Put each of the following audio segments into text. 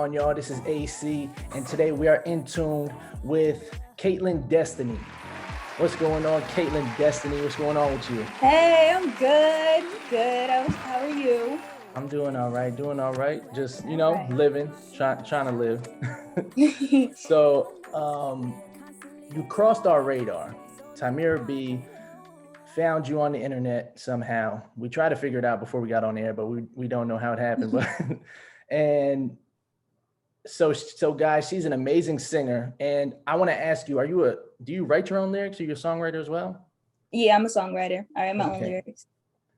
on, y'all? This is AC, and today we are in tune with KaitlynDestinyy. What's going on, KaitlynDestinyy? What's going on with you? Hey, I'm good. Good. How are you? I'm doing all right, Just, Right. living, trying to live. So, you crossed our radar. Tamir B found you on the internet somehow. We tried to figure it out before we got on air, but we don't know how it happened. But and so guys, she's an amazing singer. And I want to ask you, do you write your own lyrics? Are you a songwriter as well? Yeah, I'm a songwriter. I write my own lyrics.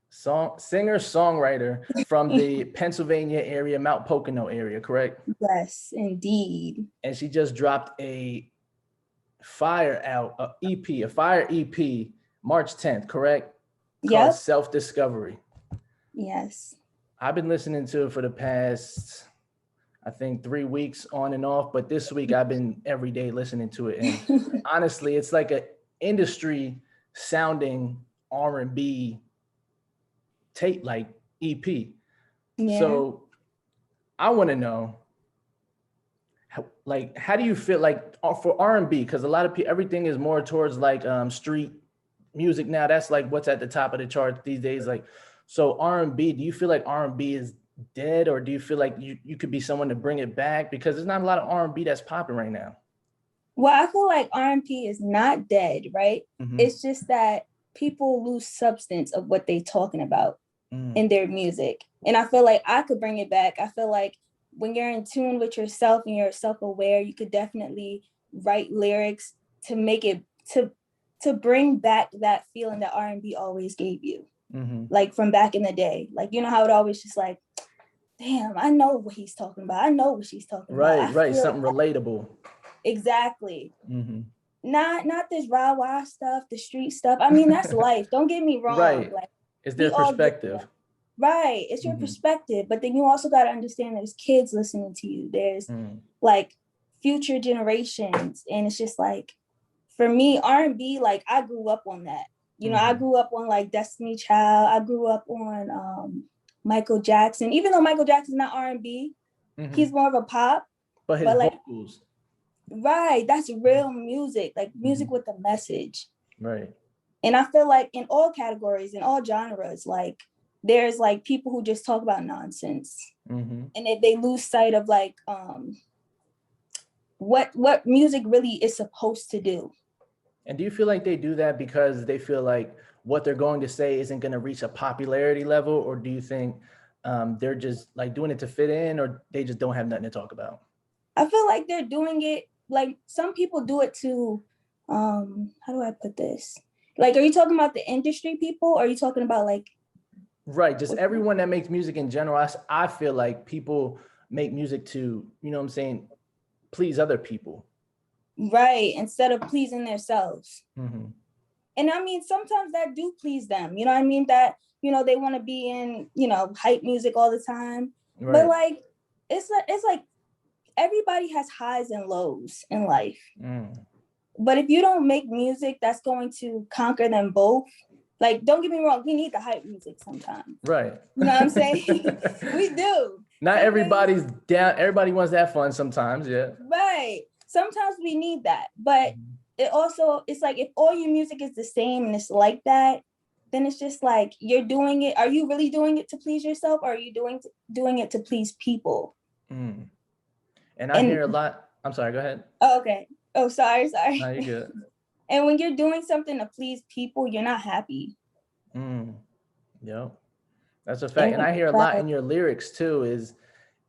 Singer, songwriter from the Pennsylvania area, Mount Pocono area, correct? Yes, indeed. And she just dropped a fire EP, March 10th, correct? Called Yep. Self-Discovery. Yes. I've been listening to it for the past, I think, 3 weeks on and off, but this week I've been every day listening to it. And honestly, it's like an industry sounding R&B tape, like EP. Yeah. So I want to know, how do you feel like for R&B? Because a lot of people, everything is more towards like street music now. That's like what's at the top of the charts these days. Like, so R&B, do you feel like R&B is dead, or do you feel like you could be someone to bring it back? Because there's not a lot of R&B that's popping right now. Well, I feel like R&B is not dead, right? Mm-hmm. It's just that people lose substance of what they're talking about in their music. And I feel like I could bring it back. I feel like when you're in tune with yourself and you're self-aware, you could definitely write lyrics to make it to bring back that feeling that R&B always gave you. Mm-hmm. Like from back in the day. Like, you know how it always just like, damn, I know what he's talking about. I know what she's talking about. Right. Something relatable. Exactly. Mm-hmm. Not this rah-rah stuff, the street stuff. I mean, that's life. Don't get me wrong. Right. Like, it's their perspective. Right. It's your perspective. But then you also got to understand there's kids listening to you. There's like future generations. And it's just like, for me, R&B, like I grew up on that. You know, I grew up on like Destiny Child. I grew up on Michael Jackson. Even though Michael Jackson's not R&B, he's more of a pop. But his vocals. Right. That's real music, like music with a message. Right. And I feel like in all categories, in all genres, like there's like people who just talk about nonsense. And if they lose sight of like what music really is supposed to do. And do you feel like they do that because they feel like what they're going to say isn't going to reach a popularity level? Or do you think they're just like doing it to fit in, or they just don't have nothing to talk about? I feel like they're doing it, like some people do it to, how do I put this? Like, are you talking about the industry people? Or are you talking about like? Right, just everyone that makes music in general. I feel like people make music to, you know what I'm saying, please other people. Right, instead of pleasing themselves. And I mean, sometimes that do please them. You know what I mean? That, you know, they want to be in, you know, hype music all the time. Right. But like, it's like everybody has highs and lows in life. But if you don't make music that's going to conquer them both, like, don't get me wrong, we need the hype music sometimes. Right. You know what I'm saying? We do. Not everybody's down. Everybody wants to have fun sometimes, yeah. Right. Sometimes we need that. But it's like if all your music is the same and it's like that, then it's just like you're doing it. Are you really doing it to please yourself, or are you doing it to please people? And I hear a lot. I'm sorry, go ahead. Oh, okay. Oh, sorry. No, you're good. And when you're doing something to please people, you're not happy. Yep. That's a fact. And I hear a lot in your lyrics too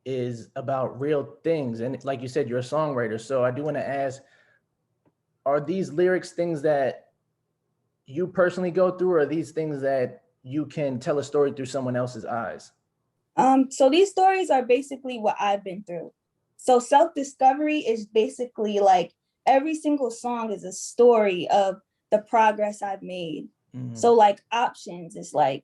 is about real things. And like you said, you're a songwriter. So I do want to ask, are these lyrics things that you personally go through, or are these things that you can tell a story through someone else's eyes? So these stories are basically what I've been through. So self-discovery is basically like every single song is a story of the progress I've made. So like options is like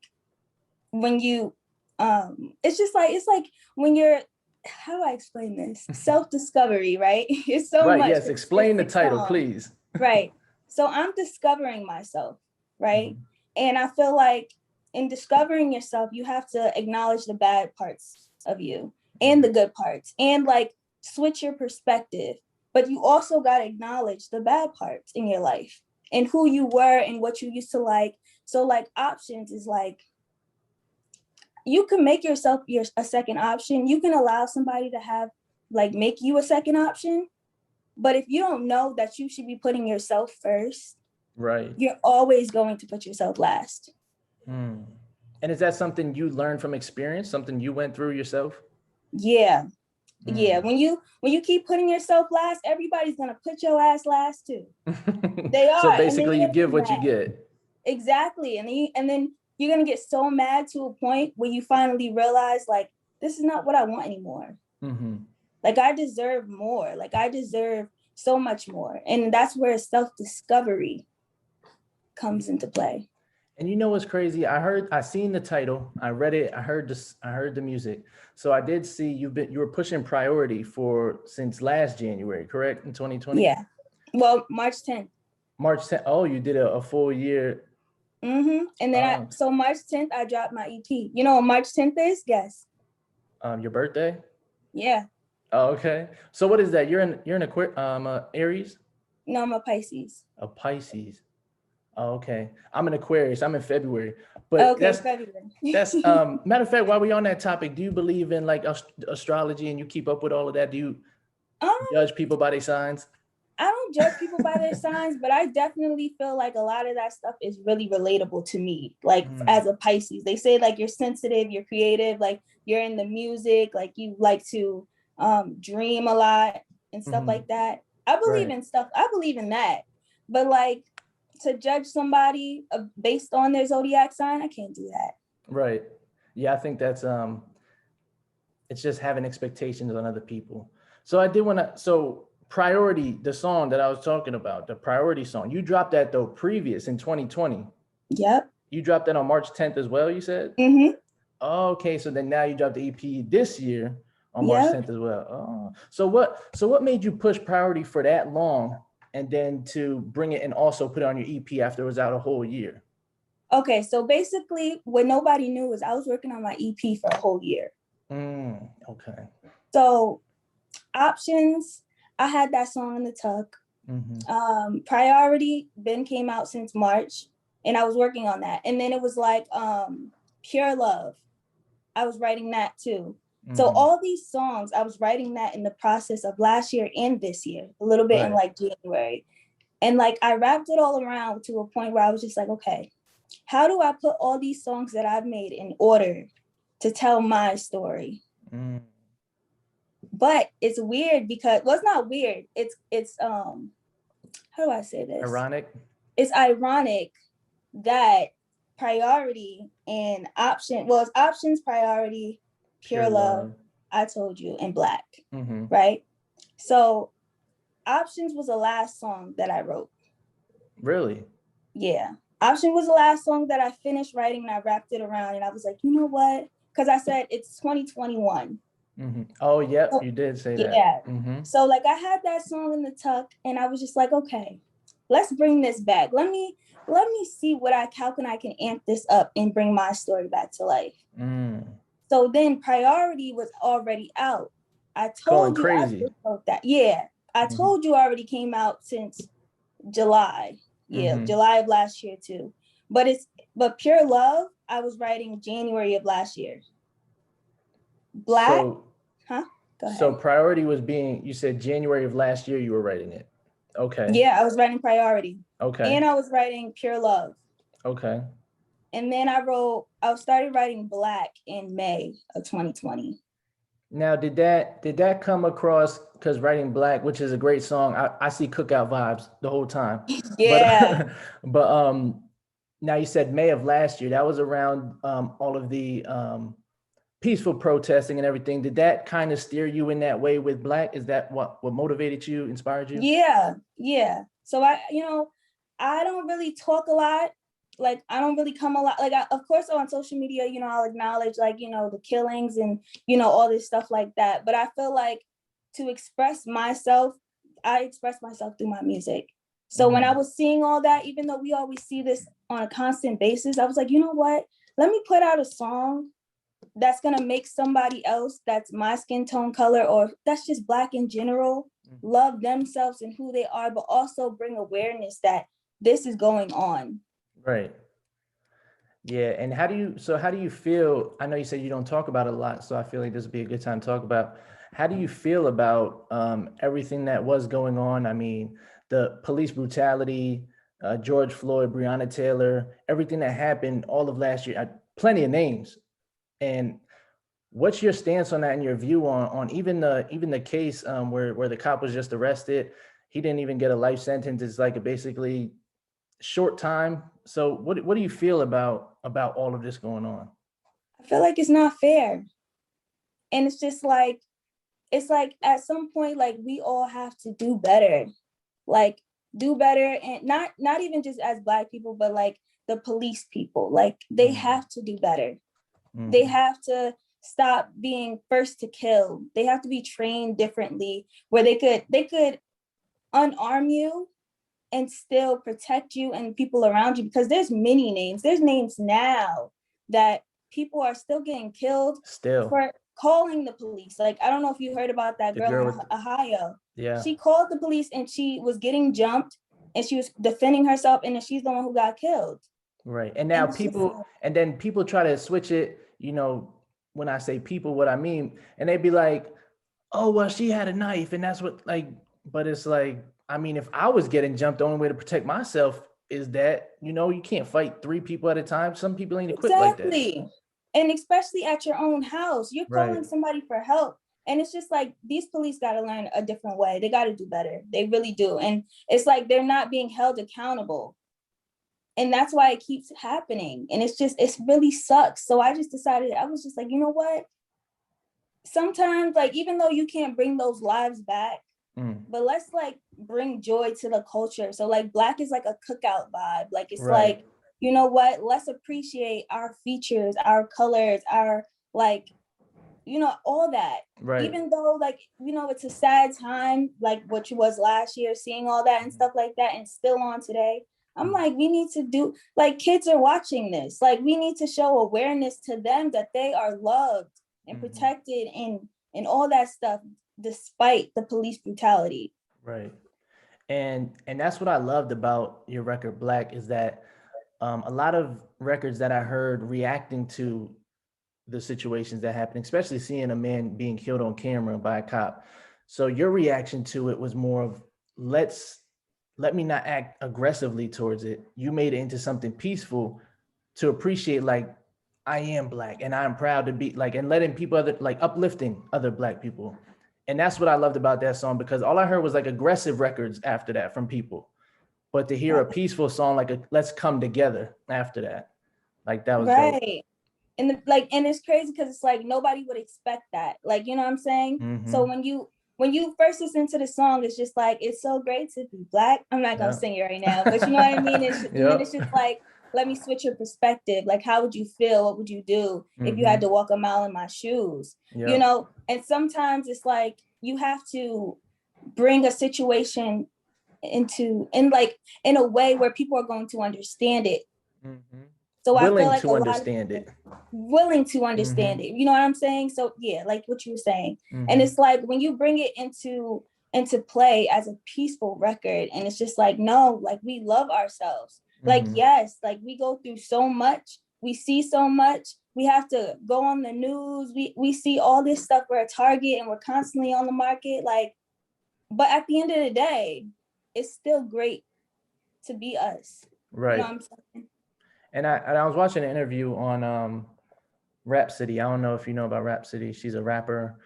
when you, it's like when you're, how do I explain this? Self-discovery, right? It's so right, much. Yes, explain the title, please. Right. So I'm discovering myself, right? And I feel like in discovering yourself, you have to acknowledge the bad parts of you and the good parts. And like switch your perspective, but you also got to acknowledge the bad parts in your life and who you were and what you used to like. So like options is like, you can make yourself a second option. You can allow somebody to have like make you a second option. But if you don't know that you should be putting yourself first, right, you're always going to put yourself last. And is that something you learned from experience, something you went through yourself? Yeah. Yeah. When you keep putting yourself last, everybody's gonna put your ass last too. They are. So basically you give what you get. Exactly. And then you're gonna get so mad to a point where you finally realize like, this is not what I want anymore. Like I deserve more. Like I deserve so much more. And that's where self-discovery comes into play. And you know what's crazy? I seen the title, I read it, I heard the music. So I did see you were pushing Priority since last January, correct? In 2020? Yeah. Well, March 10th. March 10th. Oh, you did a full year. And then so March 10th, I dropped my EP. You know what March 10th is? Guess. Your birthday? Yeah. Oh, okay. So what is that? You're an Aries? No, I'm a Pisces. A Pisces. Oh, okay. I'm an Aquarius. I'm in February. But okay, February. That's matter of fact, while we're on that topic, do you believe in like astrology and you keep up with all of that? Do you judge people by their signs? I don't judge people by their signs, but I definitely feel like a lot of that stuff is really relatable to me. Like as a Pisces, they say like you're sensitive, you're creative, like you're in the music, like you like to dream a lot and stuff like that. I believe in stuff. I believe in that. But like to judge somebody based on their zodiac sign, I can't do that. Right. Yeah, I think that's it's just having expectations on other people. So I did want to, so Priority, the song that I was talking about, the Priority song, you dropped that though previous in 2020. Yep. You dropped that on March 10th as well, you said? Oh, okay, so then now you dropped the EP this year on March 10th as well. Oh, so what made you push Priority for that long and then to bring it and also put it on your EP after it was out a whole year? Okay, so basically what nobody knew is I was working on my EP for a whole year. Okay. So Options, I had that song in the tuck. Priority came out since March and I was working on that. And then it was like Pure Love. I was writing that too. So all these songs, I was writing that in the process of last year and this year, a little bit in like January. And like I wrapped it all around to a point where I was just like, okay, how do I put all these songs that I've made in order to tell my story? But it's weird because, well, it's not weird. It's how do I say this? Ironic. It's ironic that Priority and it's Options, Priority, Pure Love, I Told You, and Black, right? So Options was the last song that I wrote. Really? Yeah. Option was the last song that I finished writing and I wrapped it around and I was like, you know what? Because I said it's 2021. Oh, yep, so, you did say that. Yeah. So like I had that song in the tuck and I was just like, okay, let's bring this back. Let me see how can I amp this up and bring my story back to life. So then Priority was already out. I told you crazy. I wrote that. Yeah. I told you already came out since July. Yeah, July of last year too. But Pure Love, I was writing January of last year. Black, Go ahead. So Priority was you said January of last year you were writing it. Okay. Yeah, I was writing Priority. Okay. And I was writing Pure Love. Okay. And then I started writing Black in May of 2020. Now, did that come across, because writing Black, which is a great song, I see cookout vibes the whole time. Yeah. But now you said May of last year, that was around all of the peaceful protesting and everything. Did that kind of steer you in that way with Black? Is that what motivated you, inspired you? Yeah. So I don't really talk a lot. Like I don't really come a lot. Like of course on social media, I'll acknowledge like, the killings and, all this stuff like that. But I feel like to express myself, I express myself through my music. So when I was seeing all that, even though we always see this on a constant basis, I was like, you know what? Let me put out a song that's going to make somebody else that's my skin tone color or that's just Black in general love themselves and who they are, but also bring awareness that this is going on. Right. Yeah. And how do you feel? I know you said you don't talk about it a lot, so I feel like this would be a good time to talk about. How do you feel about everything that was going on? I mean, the police brutality, George Floyd, Breonna Taylor, everything that happened all of last year, plenty of names. And what's your stance on that and your view on even the case where the cop was just arrested? He didn't even get a life sentence. It's like a basically short time. So what do you feel about all of this going on? I feel like it's not fair. And it's just like, it's like at some point, like we all have to do better. Like do better, and not even just as Black people, but like the police people, like they have to do better. They have to stop being first to kill. They have to be trained differently, where they could unarm you and still protect you and people around you, because there's many names. There's names now that people are still getting killed for calling the police. Like, I don't know if you heard about that girl in Ohio. Yeah. She called the police and she was getting jumped and she was defending herself, and then she's the one who got killed. Right. And now people try to switch it, when I say people, what I mean, and they'd be like, oh, well, she had a knife and that's what, like, but it's like, I mean, if I was getting jumped, the only way to protect myself is that, you can't fight 3 people at a time. Some people ain't equipped like that. Exactly. And especially at your own house, you're calling somebody for help. And it's just like, these police got to learn a different way. They got to do better. They really do. And it's like, they're not being held accountable. And that's why it keeps happening. And it really sucks. So I just decided, I was just like, you know what? Sometimes, like, even though you can't bring those lives back, but let's like bring joy to the culture. So like Black is like a cookout vibe. Like, it's like, you know what? Let's appreciate our features, our colors, our like, all that. Right. Even though like, it's a sad time, like what was last year, seeing all that and stuff like that, and still on today. I'm like, we need to do, like, kids are watching this. Like, we need to show awareness to them that they are loved and protected and all that stuff, despite the police brutality. Right. And that's what I loved about your record, Black, is that a lot of records that I heard reacting to the situations that happen, especially seeing a man being killed on camera by a cop. So your reaction to it was more of, let me not act aggressively towards it. You made it into something peaceful to appreciate, like, I am Black and I'm proud to be like, and letting people uplifting other Black people. And that's what I loved about that song, because all I heard was like aggressive records after that from people. But to hear a peaceful song, like let's come together after that, like that was right. dope. And and it's crazy because it's like nobody would expect that. Like, you know what I'm saying? So when you first listen to the song, it's just like, it's so great to be Black. I'm not gonna sing it right now, but you know what I mean? And then it's just like, let me switch your perspective. Like, how would you feel? What would you do if you had to walk a mile in my shoes? And sometimes it's like, you have to bring a situation in a way where people are going to understand it. So willing I feel like willing to understand it. You know what I'm saying? So yeah, like what you were saying. And it's like, when you bring it into play as a peaceful record, and it's just like, no, like, we love ourselves. Like, yes, like, we go through so much, we see so much, we have to go on the news, we see all this stuff, we're a target and we're constantly on the market, like, but at the end of the day, it's still great to be us. Right. You know what I'm saying? And I was watching an interview on Rhapsody. I don't know if you know about Rhapsody. She's a rapper.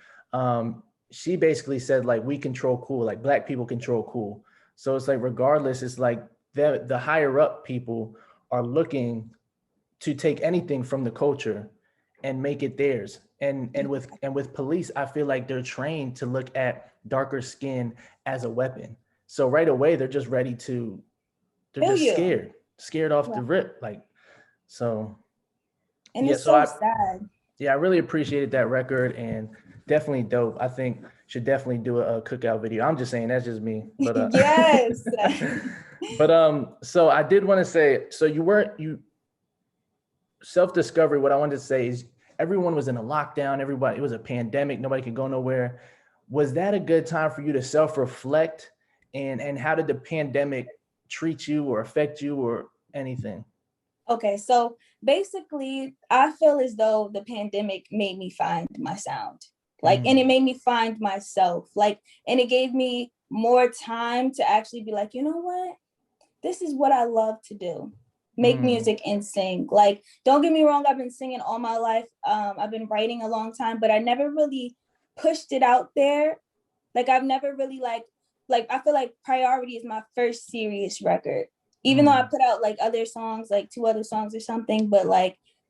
She basically said, like, we control cool, like Black people control cool. So it's like, regardless, it's like the higher up people are looking to take anything from the culture and make it theirs. And with police, I feel like they're trained to look at darker skin as a weapon. So right away, they're just ready to, they're just scared off the rip. Like, so. And yeah, it's so sad. Yeah, I really appreciated that record, and definitely dope. I think should definitely do a cookout video. I'm just saying, that's just me. But yes. But so I did want to say, so you self-discovery, what I wanted to say is everyone was in a lockdown. Everybody, it was a pandemic. Nobody could go nowhere. Was that a good time for you to self-reflect? And how did the pandemic treat you or affect you or anything? Okay, so basically, I feel as though the pandemic made me find my sound, like, and it made me find myself, like, and it gave me more time to actually be like, you know what, this is what I love to do, make music and sing. Like, don't get me wrong, I've been singing all my life. I've been writing a long time, but I never really pushed it out there. Like, I've never really like I feel like Priority is my first serious record. Even though I put out like other songs, like 2 other songs or something, but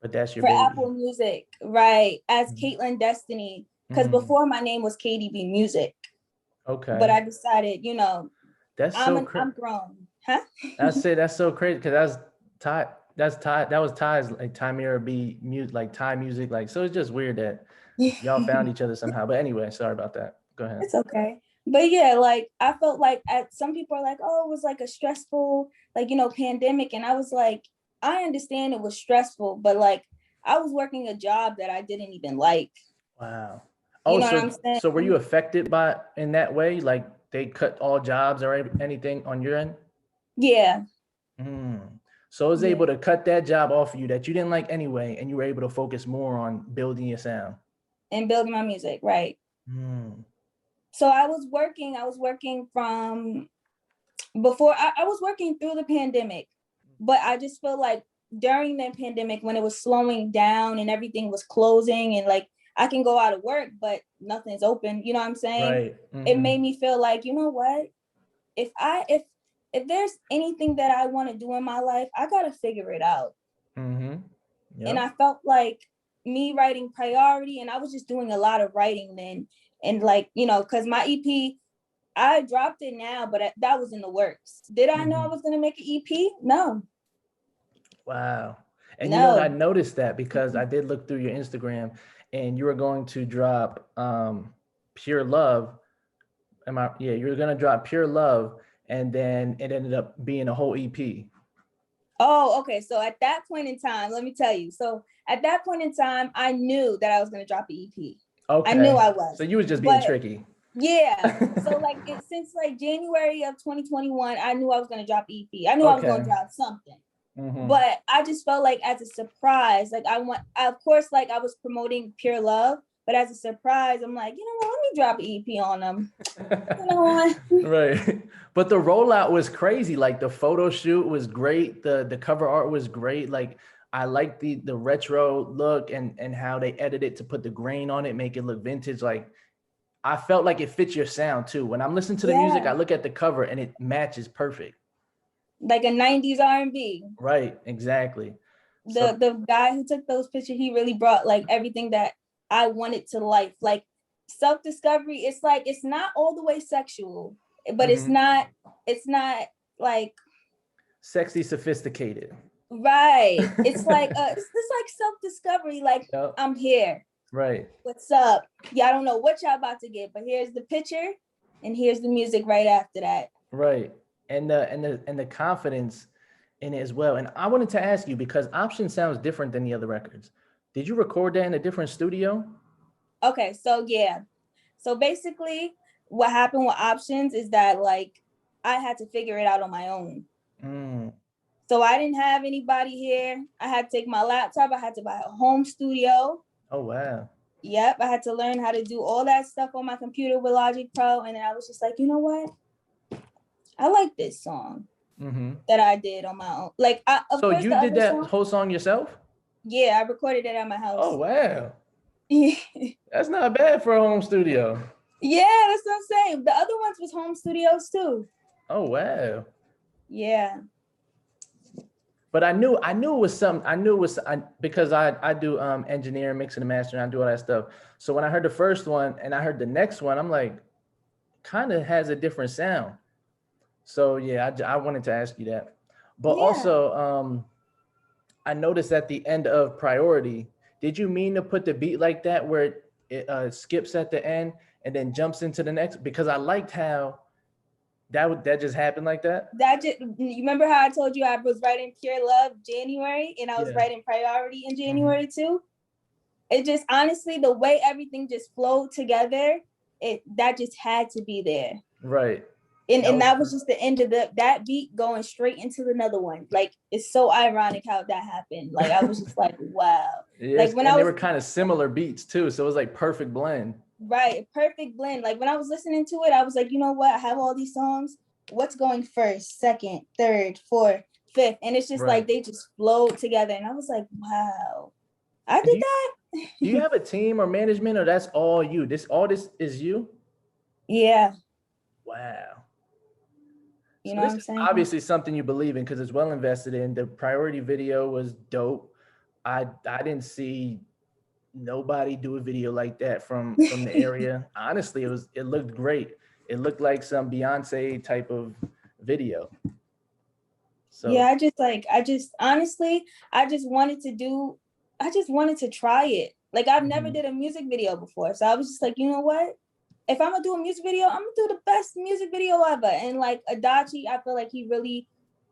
that's your for baby. Apple Music, right? As KaitlynDestinyy, because before my name was KDB Music. Okay. But I decided, you know, that's I'm grown, huh? I say that's so crazy because that was Ty's like Tamira B music, like Thai music, like, so it's just weird that y'all found each other somehow. But anyway, sorry about that. Go ahead. It's okay. But yeah, like I felt like some people are like, oh, it was like a stressful, like, you know, pandemic. And I was like, I understand it was stressful, but like I was working a job that I didn't even like. Wow. You know what I'm saying? So were you affected by in that way? Like they cut all jobs or anything on your end? Yeah. So I was able to cut that job off of you that you didn't like anyway, and you were able to focus more on building your sound. And building my music, right. So I was working from before, I was working through the pandemic, but I just feel like during the pandemic when it was slowing down and everything was closing and like I can go out of work, but nothing's open. You know what I'm saying? Right. It made me feel like, you know what? If there's anything that I want to do in my life, I got to figure it out. Yep. And I felt like me writing Priority, and I was just doing a lot of writing then. And like, you know, because my EP, I dropped it now, but that was in the works. Did I know I was going to make an EP? No. Wow. And you know what? I noticed that because I did look through your Instagram and you were going to drop Pure Love. You were going to drop Pure Love, and then it ended up being a whole EP. Oh, okay. So at that point in time, let me tell you. So at that point in time, I knew that I was going to drop an EP. Okay. I knew I was. So you was just being tricky. Yeah. So like since like January of 2021, I knew I was going to drop EP. I knew I was going to drop something. But I just felt like as a surprise, like of course, like I was promoting Pure Love, but as a surprise, I'm like, you know what, let me drop an EP on them. You know what? Right. But the rollout was crazy. Like the photo shoot was great. The cover art was great. Like I like the retro look and how they edited to put the grain on it, make it look vintage. Like I felt like it fits your sound too. When I'm listening to the music, I look at the cover and it matches perfect. Like a 90s R&B. Right, exactly. The guy who took those pictures, he really brought like everything that I wanted to life. Like self-discovery, it's like, it's not all the way sexual, but it's not like sexy, sophisticated. Right. It's like it's like self-discovery, like I'm here. Right. What's up? Yeah, I don't know what y'all about to get, but here's the picture and here's the music right after that. Right. And the confidence in it as well. And I wanted to ask you, because Option sounds different than the other records. Did you record that in a different studio? Okay, so yeah. So basically what happened with Options is that like I had to figure it out on my own. So I didn't have anybody here. I had to take my laptop. I had to buy a home studio. Oh, wow. Yep. I had to learn how to do all that stuff on my computer with Logic Pro. And then I was just like, you know what? I like this song that I did on my own. Like, so you did that whole song yourself? Yeah, I recorded it at my house. Oh, wow. That's not bad for a home studio. Yeah, that's what I'm saying. The other ones was home studios too. Oh, wow. Yeah. But I knew it was something. I knew it was because I do engineering, mixing and mastering. I do all that stuff. So when I heard the first one and I heard the next one, I'm like, kind of has a different sound. So yeah, I wanted to ask you that. But also, I noticed at the end of Priority, did you mean to put the beat like that where it skips at the end and then jumps into the next? Because I liked how that just happened like that. You remember how I told you I was writing Pure Love January and I was writing Priority in January too? it just, honestly, the way everything just flowed together, that just had to be there. Right. And that was just the end of that beat going straight into another one. Like, it's so ironic how that happened. Like, I was just like, wow. Yes, like when and they were kind of similar beats too, so it was like perfect blend. Right, perfect blend. Like when I was listening to it, I was like, you know what? I have all these songs. What's going first, second, third, fourth, fifth? And it's just like they just flowed together. And I was like, wow, I did that. Do you have a team or management, or that's all you? All this is you? Yeah. Wow. You So know this what I'm is saying? obviously something you believe in because it's well invested in. The priority video was dope. I didn't see nobody do a video like that from the area. Honestly, it looked great. It looked like some Beyonce type of video. So yeah, I just honestly, I just wanted to try it. Like I've never did a music video before. So I was just like, you know what? If I'm gonna do a music video, I'm gonna do the best music video ever. And like Adachi, I feel like he really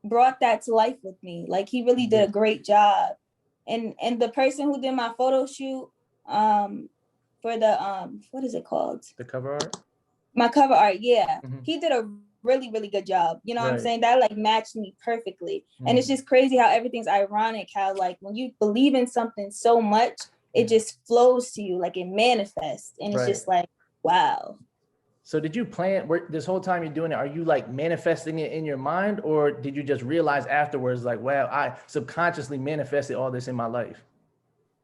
brought that to life with me. Like he really did a great job. And the person who did my photo shoot for the what is it called? The cover art? My cover art, yeah. He did a really, really good job. You know what I'm saying? That like matched me perfectly. And it's just crazy how everything's ironic, how like when you believe in something so much, it just flows to you, like it manifests. And it's just like, wow. So did you plan this whole time you're doing it? Are you like manifesting it in your mind, or did you just realize afterwards, like, wow, I subconsciously manifested all this in my life?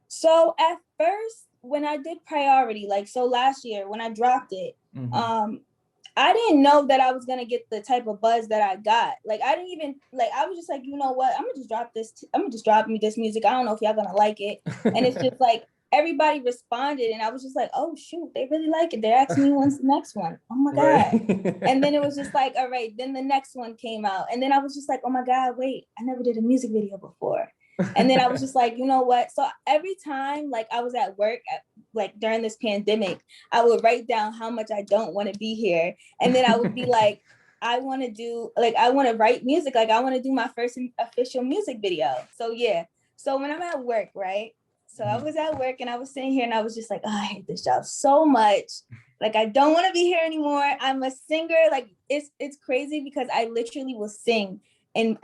So at first, when I did priority, like, so last year when I dropped it, I didn't know that I was going to get the type of buzz that I got. Like, I didn't even, like, I was just like, you know what? I'm going to just drop this. I'm going to just drop me this music. I don't know if y'all going to like it. And it's just like, everybody responded. And I was just like, oh, shoot, they really like it. They're asking me when's the next one. Oh, my God. And then it was just like, all right, then the next one came out. And then I was just like, oh, my God, wait, I never did a music video before. And then I was just like, you know what? So every time, like, I was at work, like during this pandemic, I would write down how much I don't want to be here. And then I would be like, I want to write music. Like, I want to do my first official music video. So, yeah. So when I'm at work, right? So I was at work and I was sitting here and I was just like, oh, I hate this job so much. Like, I don't want to be here anymore. I'm a singer. Like, it's crazy because I literally will sing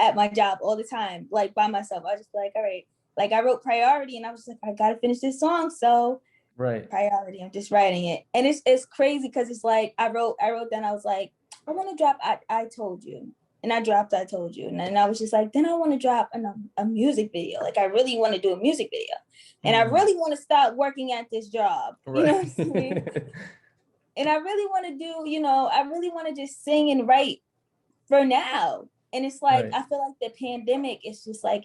at my job all the time, like by myself. I was just like, all right, like I wrote priority and I was like, I gotta finish this song. So priority, I'm just writing it. And it's crazy because it's like I wrote down, I was like, I want to drop I Told You. And I dropped I Told You. And then I was just like, then I want to drop a music video. Like I really want to do a music video. And I really want to stop working at this job. You know what I'm saying? And I really want to do, I really want to just sing and write for now. And it's like, I feel like the pandemic is just like,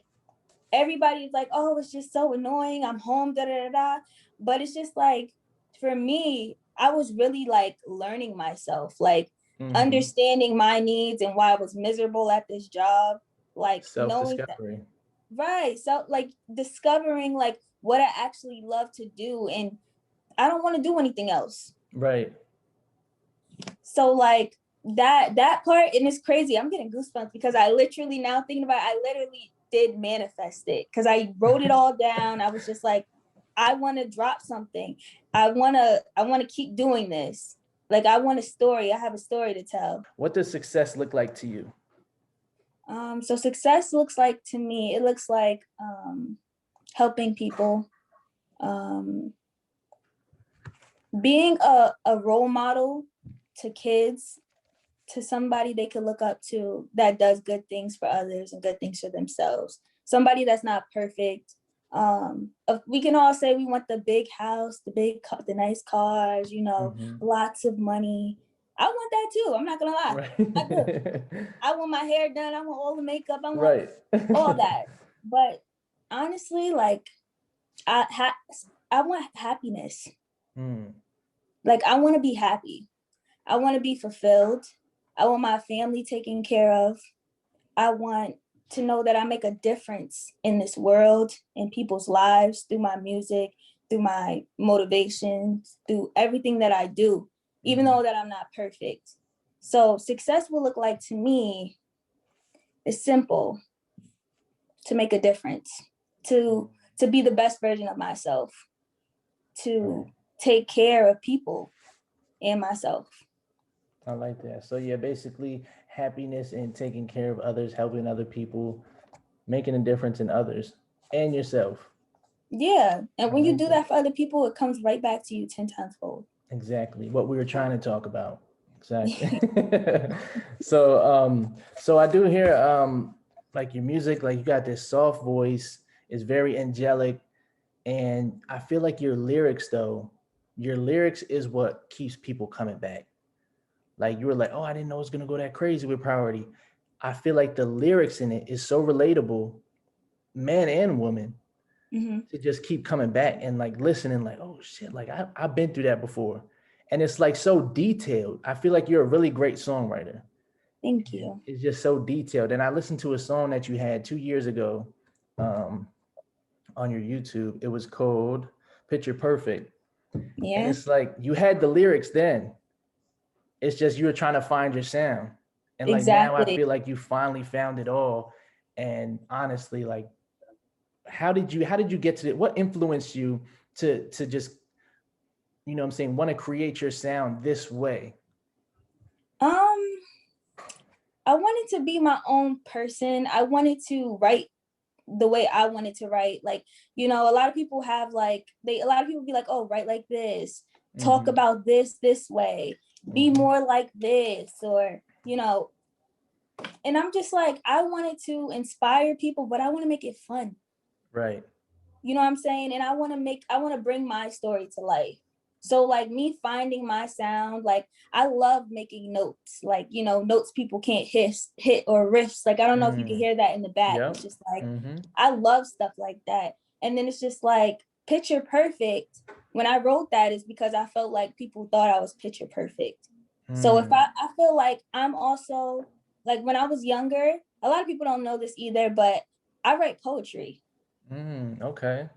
everybody's like, oh, it's just so annoying. I'm home, da, da, da, da. But it's just like, for me, I was really like learning myself, like understanding my needs and why I was miserable at this job. Like self-discovery. So like discovering like what I actually love to do. And I don't want to do anything else. Right. So like, that part, and it's crazy. I'm getting goosebumps because I literally now thinking about it, I literally did manifest it because I wrote it all down. I was just like, I want to drop something. I want to keep doing this. Like I want a story. I have a story to tell. What does success look like to you? So success looks like to me, it looks like helping people, being a role model to kids, to somebody they could look up to that does good things for others and good things for themselves. Somebody that's not perfect. We can all say we want the big house, the nice cars, lots of money. I want that too. I'm not gonna lie. I do. I want my hair done. I want all the makeup. I want all that. But honestly, like I want happiness. Like I want to be happy. I want to be fulfilled. I want my family taken care of. I want to know that I make a difference in this world, in people's lives, through my music, through my motivation, through everything that I do, even though that I'm not perfect. So success will look like to me, it's simple, to make a difference, to be the best version of myself. to take care of people and myself. I like that. So yeah, basically happiness and taking care of others, helping other people, making a difference in others and yourself. Yeah. And when you do that. that for other people, it comes right back to you 10 times fold. Exactly. What we were trying to talk about. Exactly. So I do hear like your music, like you got this soft voice, it's very angelic. And I feel like your lyrics though, your lyrics is what keeps people coming back. Like you were like, oh, I didn't know it was gonna go that crazy with Priority. I feel like the lyrics in it is so relatable, man and woman, to just keep coming back and like listening, like, oh shit, like I've been through that before. And it's like so detailed. I feel like you're a really great songwriter. Thank you. It's just so detailed. And I listened to a song that you had 2 years ago on your YouTube. It was called Picture Perfect. Yeah. And it's like you had the lyrics then. It's just you were trying to find your sound. And like now I feel like you finally found it all. And honestly, like how did you get to it? What influenced you to just, you know what I'm saying, want to create your sound this way? I wanted to be my own person. I wanted to write the way I wanted to write. Like, you know, a lot of people have like, a lot of people be like, oh, write like this, talk about this way, be more like this, or, you know, and I'm just like, I wanted to inspire people, but I want to make it fun. Right. You know what I'm saying? And I want to bring my story to life. So like me finding my sound, like I love making notes, like, you know, notes people can't hit or riffs. Like, I don't know if you can hear that in the back. Yep. It's just like, I love stuff like that. And then it's just like Picture Perfect. When I wrote that is because I felt like people thought I was picture perfect. So if I feel like I'm also like when I was younger, a lot of people don't know this either, but I write poetry. Okay.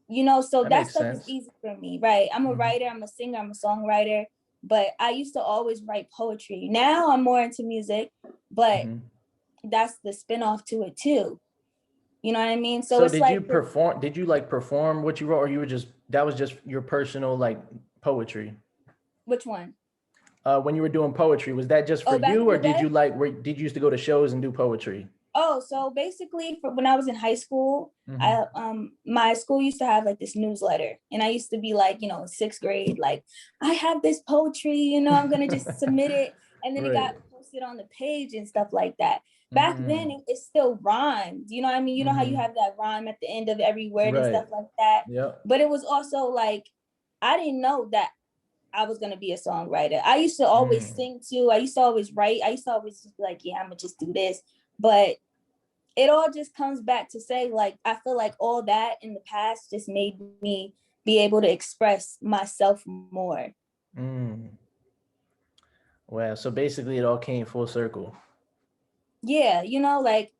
You know, so that stuff is easy for me, right? I'm a writer, I'm a singer, I'm a songwriter, but I used to always write poetry. Now I'm more into music, but that's the spinoff to it too. You know what I mean? So it's did like, you perform? Did you like perform what you wrote, or you were just that was just your personal like poetry? Which one? When you were doing poetry, was that just for you, or did you like did you used to go to shows and do poetry? Oh, so basically, when I was in high school, I my school used to have like this newsletter, and I used to be like, you know, in 6th grade, like I have this poetry, you know, I'm gonna just submit it, and then it got posted on the page and stuff like that. Back then, it still rhymed. You know what I mean? You know how you have that rhyme at the end of every word and stuff like that. Yep. But it was also like I didn't know that I was gonna be a songwriter. I used to always sing too. I used to always write. I used to always just be like, yeah, I'm gonna just do this. But it all just comes back to say, like, I feel like all that in the past just made me be able to express myself more. Wow. So basically it all came full circle. Yeah, you know, like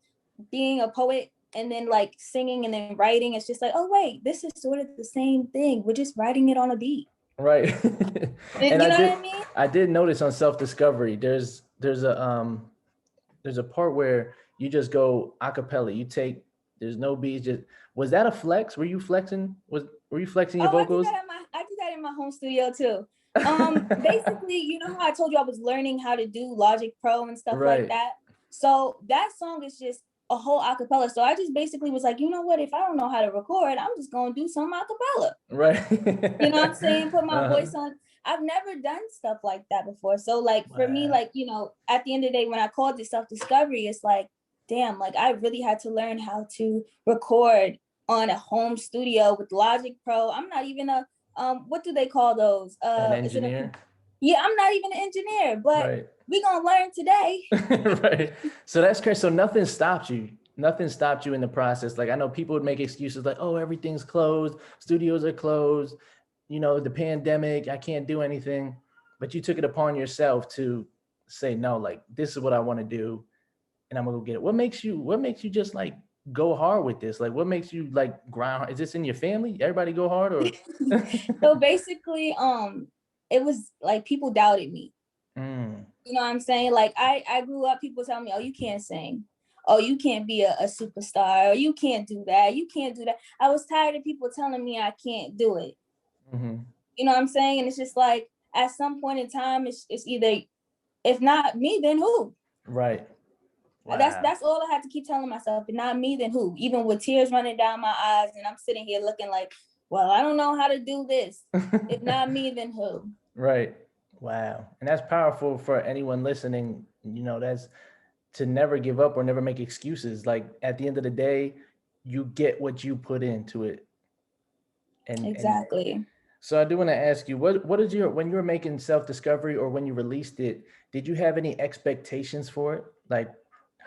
being a poet and then like singing and then writing, it's just like, oh wait, this is sort of the same thing. We're just writing it on a beat. Right. And you know what I mean? I did notice on Self-Discovery, there's a part where you just go a cappella. You take, there's no beats. Just, was that a flex? Were you flexing? Were you flexing your vocals? I do that in my home studio too. Basically, you know how I told you I was learning how to do Logic Pro and stuff like that. So that song is just a whole acapella. So I just basically was like, you know what? If I don't know how to record, I'm just gonna do some acapella. Right. You know what I'm saying? Put my voice on. I've never done stuff like that before. So like for me, like, you know, at the end of the day, when I called it self-discovery, it's like, damn, like I really had to learn how to record on a home studio with Logic Pro. I'm not even a what do they call those? An engineer? Yeah, I'm not even an engineer, but we're gonna learn today. Right. So that's crazy. So nothing stopped you. Nothing stopped you in the process. Like I know people would make excuses like, oh, everything's closed, studios are closed, you know, the pandemic, I can't do anything. But you took it upon yourself to say, no, like this is what I want to do, and I'm gonna go get it. What makes you just like go hard with this? Like what makes you like grind hard? Is this in your family? Everybody go hard or So basically, it was like people doubted me. You know what I'm saying? Like I grew up, people tell me, oh, you can't sing. Oh, you can't be a superstar. Or you can't do that. You can't do that. I was tired of people telling me I can't do it. You know what I'm saying? And it's just like, at some point in time, it's either, if not me, then who? Right. Wow. That's all I had to keep telling myself. If not me, then who? Even with tears running down my eyes, and I'm sitting here looking like, well, I don't know how to do this. If not me, then who? Right. Wow. And that's powerful for anyone listening. You know, that's to never give up or never make excuses. Like at the end of the day, you get what you put into it. And exactly. So I do want to ask you, what is your, when you were making Self-Discovery or when you released it, did you have any expectations for it? Like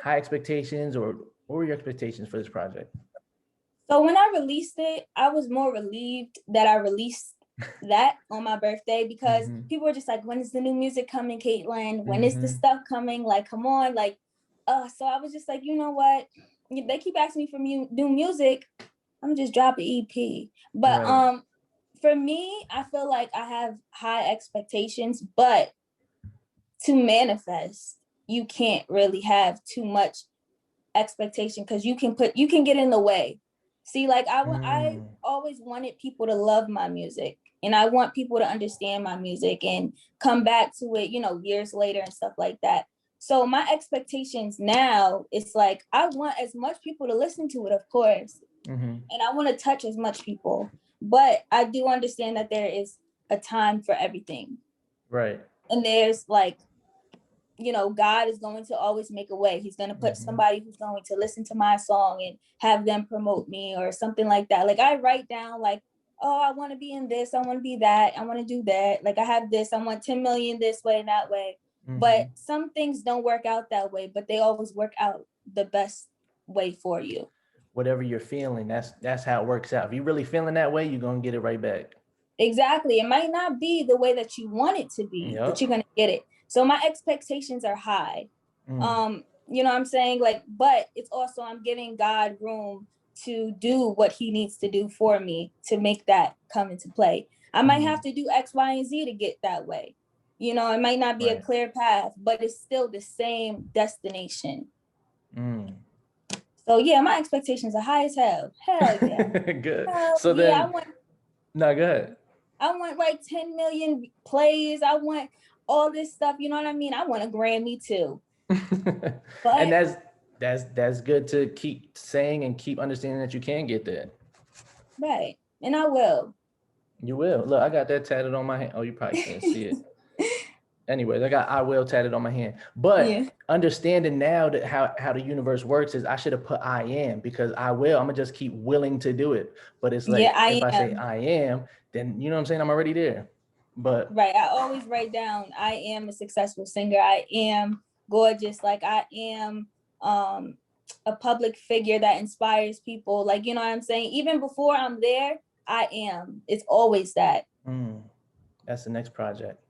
high expectations, or what were your expectations for this project? So when I released it, I was more relieved that I released that on my birthday, because people were just like, when is the new music coming, Kaitlyn? When is the stuff coming? Like, come on, like, so I was just like, you know what? They keep asking me for new music. I'm just drop an EP. But right. For me, I feel like I have high expectations, but to manifest, you can't really have too much expectation, because you can get in the way. See, like I always wanted people to love my music, and I want people to understand my music and come back to it, you know, years later and stuff like that. So my expectations now, it's like, I want as much people to listen to it, of course, and I want to touch as much people, but I do understand that there is a time for everything. Right. And there's like, you know, God is going to always make a way. He's going to put somebody who's going to listen to my song and have them promote me or something like that. Like I write down like, oh, I want to be in this. I want to be that. I want to do that. Like I have this, I want 10 million this way and that way. But some things don't work out that way, but they always work out the best way for you. Whatever you're feeling, that's how it works out. If you're really feeling that way, you're going to get it right back. Exactly. It might not be the way that you want it to be, but you're going to get it. So my expectations are high. You know what I'm saying? Like, but it's also, I'm giving God room to do what he needs to do for me to make that come into play. I might have to do X, Y, and Z to get that way. You know, it might not be a clear path, but it's still the same destination. So yeah, my expectations are high as hell. Hell yeah. Good. So then, no, go ahead. I want like 10 million plays. I want all this stuff. You know what I mean? I want a Grammy too. But, and that's good to keep saying and keep understanding that you can get there. Right. And I will. You will. Look, I got that tatted on my hand. Oh, you probably can't see it. Anyways, I got I will tatted on my hand. But understanding now that how the universe works is I should have put I am, because I will. I'm gonna just keep willing to do it. But it's like if I say I am, then you know what I'm saying, I'm already there. But right. I always write down I am a successful singer. I am gorgeous. Like I am a public figure that inspires people. Like, you know what I'm saying? Even before I'm there, I am. It's always that. That's the next project.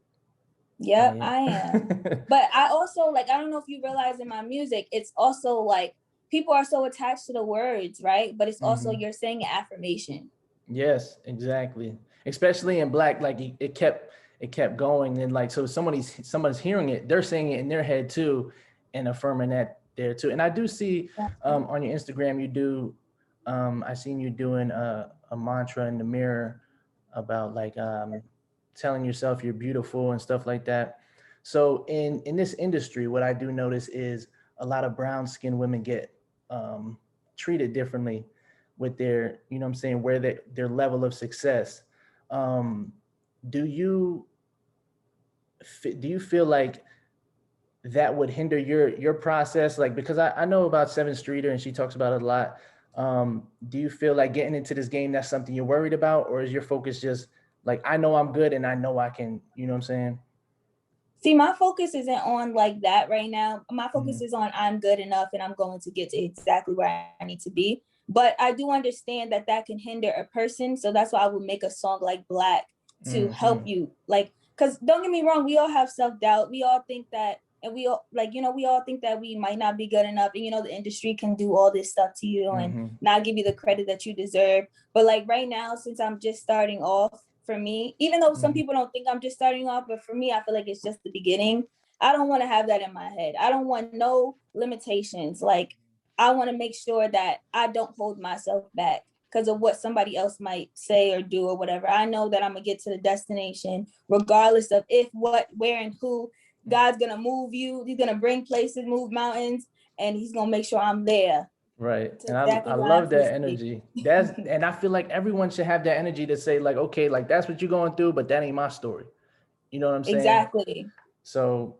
Yep, I am. But I also, like, I don't know if you realize in my music, it's also like people are so attached to the words, right? But it's also you're saying an affirmation. Yes, exactly. Especially in Black, like it kept going, and like so someone's hearing it, they're saying it in their head too, and affirming that there too. And I do see on your Instagram you do, I seen you doing a mantra in the mirror about like telling yourself you're beautiful and stuff like that. So in this industry, what I do notice is a lot of brown skinned women get treated differently with their, you know what I'm saying, where their level of success. Do you feel like that would hinder your process? Like, because I know about Seven Streeter and she talks about it a lot. Do you feel like getting into this game, that's something you're worried about? Or is your focus just like, I know I'm good and I know I can, you know what I'm saying? See, my focus isn't on like that right now. My focus is on I'm good enough and I'm going to get to exactly where I need to be. But I do understand that that can hinder a person. So that's why I would make a song like Black to help you. Like, because don't get me wrong, we all have self-doubt. We all think that, and we all like, you know, we all think that we might not be good enough. And, you know, the industry can do all this stuff to you and not give you the credit that you deserve. But like right now, since I'm just starting off, for me, even though some people don't think I'm just starting off, but for me, I feel like it's just the beginning. I don't want to have that in my head. I don't want no limitations. Like, I want to make sure that I don't hold myself back. because of what somebody else might say or do or whatever. I know that I'm gonna get to the destination regardless of if, what, where, and who. God's gonna move you. He's gonna bring places, move mountains, and he's gonna make sure I'm there. Right. To And exactly I where I'm love that supposed to be. energy. And I feel like everyone should have that energy to say like, okay, like that's what you're going through, but that ain't my story. You know what I'm saying? Exactly. So,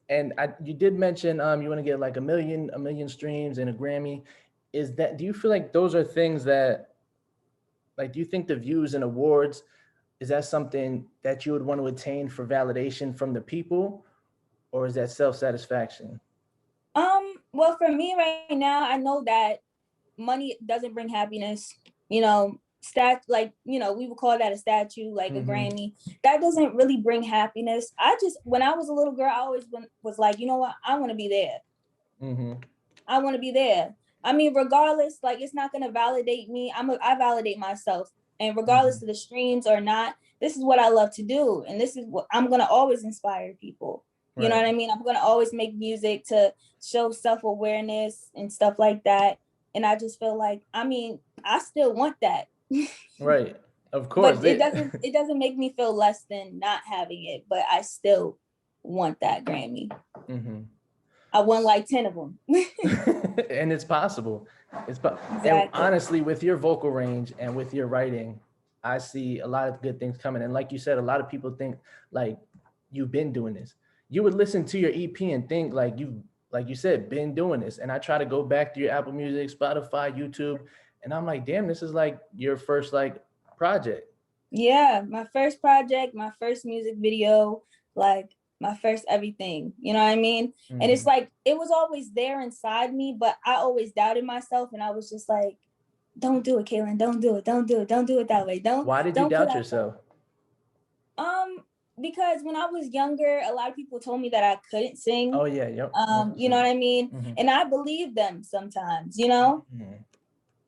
and you did mention you want to get like a million streams and a Grammy. Do you feel like those are things that, like, do you think the views and awards, is that something that you would want to attain for validation from the people, or is that self-satisfaction? Well, for me right now, I know that money doesn't bring happiness. You know, we would call that a statue, like a Grammy. That doesn't really bring happiness. When I was a little girl, I always was like, you know what, I want to be there. I want to be there. I mean, regardless, like, it's not gonna validate me. I validate myself, and regardless of the streams or not, this is what I love to do, and this is what I'm gonna always inspire people. You know what I mean? I'm gonna always make music to show self-awareness and stuff like that. And I just feel like, I mean, I still want that. Right. Of course. But it doesn't make me feel less than not having it, but I still want that Grammy. I won like 10 of them. And it's possible. Exactly. And honestly, with your vocal range and with your writing, I see a lot of good things coming. And like you said, a lot of people think like you've been doing this. You would listen to your EP and think like you said, been doing this. And I try to go back to your Apple Music, Spotify, YouTube, and I'm like, damn, this is like your first like project. Yeah, my first project, my first music video, like my first everything, you know what I mean? And it's like, it was always there inside me, but I always doubted myself, and I was just like, don't do it, Kaitlyn, don't do it, don't do it, don't do it that way. Why did you doubt yourself? Because when I was younger, a lot of people told me that I couldn't sing. Oh yeah, yep. You know what I mean? And I believed them sometimes, you know?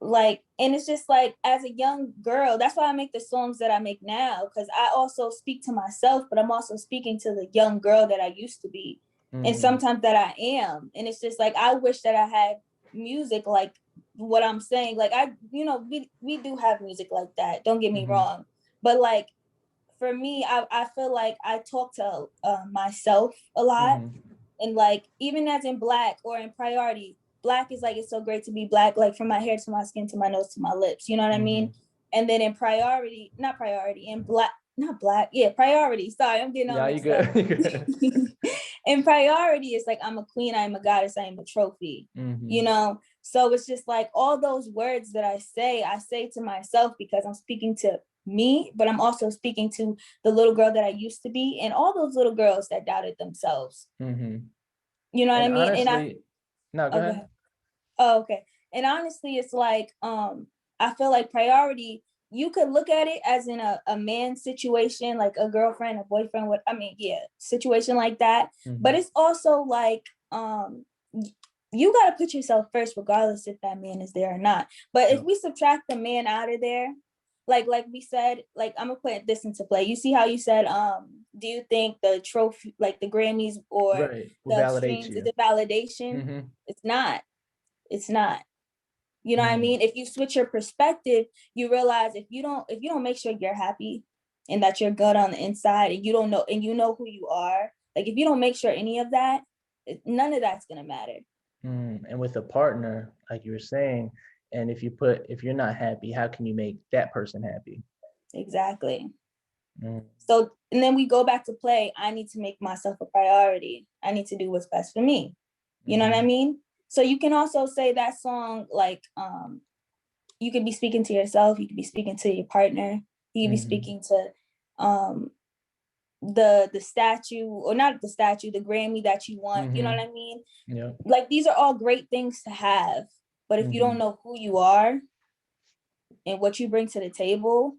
Like, and it's just like, as a young girl, that's why I make the songs that I make now, because I also speak to myself, but I'm also speaking to the young girl that I used to be, and sometimes that I am. And it's just like, I wish that I had music like what I'm saying. Like, we do have music like that, don't get me wrong, but like, for me, I feel like I talk to myself a lot. And like, even as in Black or in Priority, Black is like, it's so great to be Black, like from my hair to my skin to my nose to my lips, you know what I mean? And then in Priority, Priority. Sorry, I'm getting all mixed up. In Priority, it's like, I'm a queen, I am a goddess, I am a trophy, you know? So it's just like, all those words that I say to myself, because I'm speaking to me, but I'm also speaking to the little girl that I used to be, and all those little girls that doubted themselves. You know what I mean? Honestly, no, go ahead. Oh, okay. And honestly, it's like, I feel like Priority, you could look at it as in a man situation, like a girlfriend, a boyfriend, situation like that. But it's also like, you got to put yourself first, regardless if that man is there or not. But if we subtract the man out of there, like we said, like, I'm gonna put this into play. You see how you said, do you think the trophy, like the Grammys or the streams, is a validation? It's not. It's not. You know what I mean? If you switch your perspective, you realize if you don't make sure you're happy and that you're good on the inside, and you know who you are, like, if you don't make sure any of that, none of that's gonna matter. And with a partner, like you were saying, and if you're not happy, how can you make that person happy? Exactly. So, and then we go back to play. I need to make myself a priority. I need to do what's best for me. You know what I mean? So you can also say that song, like, you could be speaking to yourself, you could be speaking to your partner, you could be speaking to the statue, or not the statue, the Grammy that you want. You know what I mean? Yeah. Like, these are all great things to have, but if you don't know who you are and what you bring to the table,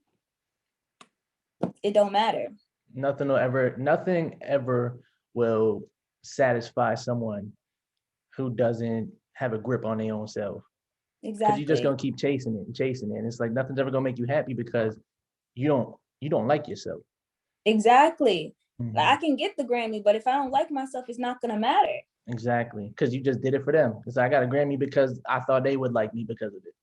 it don't matter. Nothing ever will satisfy someone who doesn't have a grip on their own self. Exactly. Because you're just gonna keep chasing it and chasing it. And it's like, nothing's ever gonna make you happy because you don't like yourself. Exactly. Like, I can get the Grammy, but if I don't like myself, it's not gonna matter. Exactly. Because you just did it for them. Because I got a Grammy because I thought they would like me because of it.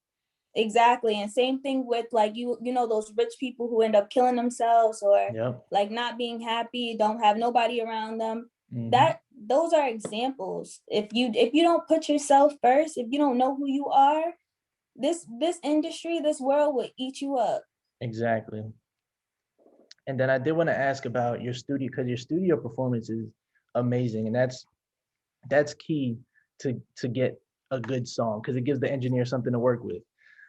Exactly. And same thing with like, you know, those rich people who end up killing themselves or like not being happy, don't have nobody around them. That those are examples. If you don't put yourself first, if you don't know who you are, this industry, this world will eat you up. Exactly. And then I did want to ask about your studio, because your studio performance is amazing, and that's key to get a good song, because it gives the engineer something to work with.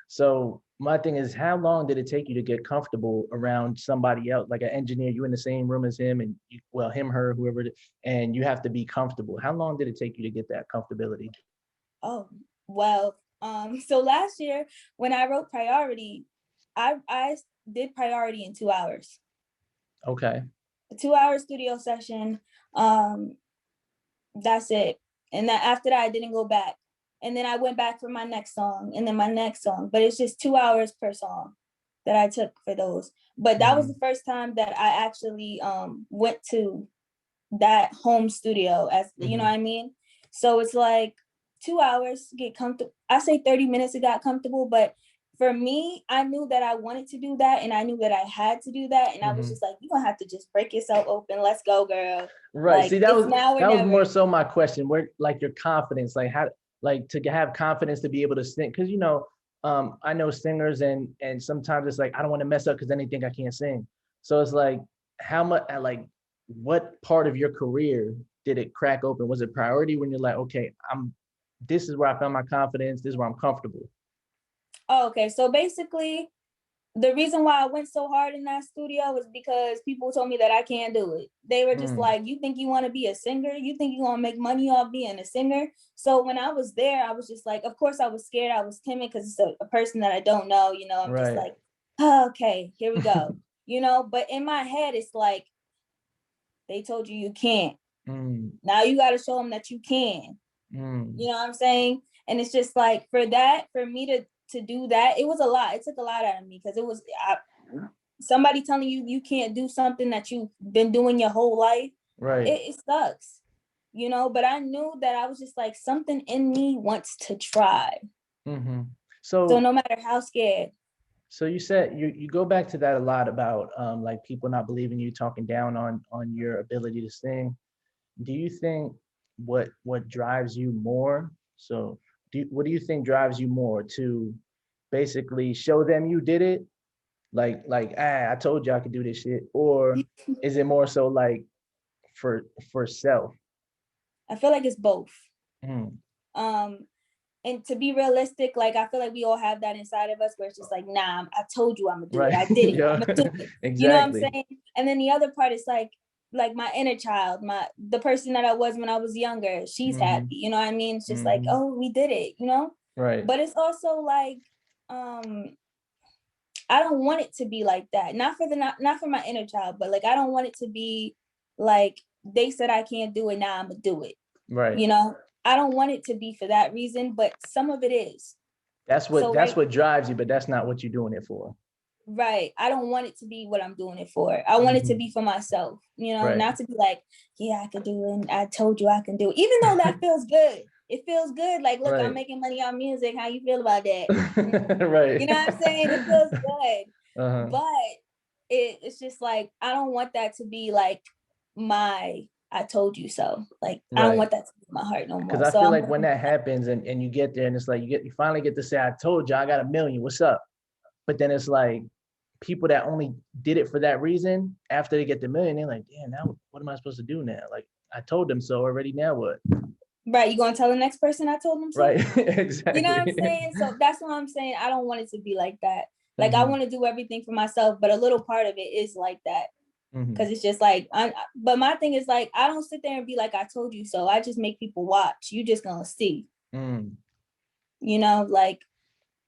So my thing is, how long did it take you to get comfortable around somebody else, like an engineer? You in the same room as him, and you, well, him, her, whoever, and you have to be comfortable. How long did it take you to get that comfortability? Oh, well, so last year when I wrote Priority, I did Priority in 2 hours. Okay. A 2 hour studio session. That's it. And then after that, I didn't go back. And then I went back for my next song and then my next song. But it's just 2 hours per song that I took for those. But that was the first time that I actually went to that home studio, as you know what I mean? So it's like 2 hours to get comfortable. I say 30 minutes to get comfortable, but for me, I knew that I wanted to do that and I knew that I had to do that. And I was just like, you're gonna have to just break yourself open. Let's go, girl. Right. Like, See, that was more so my question. Where, like, your confidence, like how, like to have confidence to be able to sing, because you know, I know singers, and sometimes it's like I don't want to mess up because then they think I can't sing. So it's like, how much, like, what part of your career did it crack open? Was it Priority when you're like, okay, this is where I found my confidence. This is where I'm comfortable. Oh, okay. So basically, the reason why I went so hard in that studio was because people told me that I can't do it. They were just like, you think you want to be a singer? You think you're going to make money off being a singer? So when I was there, I was just like, of course I was scared. I was timid because it's a person that I don't know, you know, I'm just like, oh, okay, here we go. You know, but in my head, it's like, they told you can't. Now you got to show them that you can. You know what I'm saying? And it's just like, for me to do that, it was a lot. It took a lot out of me, because it was somebody telling you can't do something that you've been doing your whole life. Right. It sucks, you know, but I knew that I was just like, something in me wants to try. So no matter how scared. So you said you go back to that a lot about like people not believing you, talking down on your ability to sing. Do you think what drives you more? So what do you think drives you more, to basically show them you did it? Like, I told you I could do this shit, or is it more so like for self? I feel like it's both. And to be realistic, like, I feel like we all have that inside of us where it's just like, nah, I told you I'm gonna do it. I did it. I'm gonna do it. Exactly. You know what I'm saying? And then the other part is like my inner child, the person that I was when I was younger, she's happy. You know what I mean? It's just like, oh, we did it, you know? Right. But it's also like, I don't want it to be like that. Not for my inner child, but like, I don't want it to be like, they said I can't do it, now I'm gonna do it. Right. You know? I don't want it to be for that reason, but some of it is. That's what drives you, but that's not what you're doing it for. Right. I don't want it to be what I'm doing it for. I want it to be for myself, you know, not to be like, yeah, I can do it. And I told you I can do it. Even though that feels good. It feels good. Like, look, I'm making money on music. How you feel about that? Right. You know what I'm saying? It feels good. But it's just like, I don't want that to be like I told you so. Like, I don't want that to be in my heart no more. Because I feel like when that happens and you get there and it's like you finally get to say, I told you I got 1 million, what's up? But then it's like, people that only did it for that reason, after they get the 1 million, they're like, damn, now what am I supposed to do now? Like, I told them so already, now what? Right, you gonna tell the next person I told them so? Right, exactly. You know what I'm saying? So that's what I'm saying. I don't want it to be like that. Like, I want to do everything for myself, but a little part of it is like that. Because it's just like, but my thing is like, I don't sit there and be like, I told you so. I just make people watch. You just gonna see. You know, like,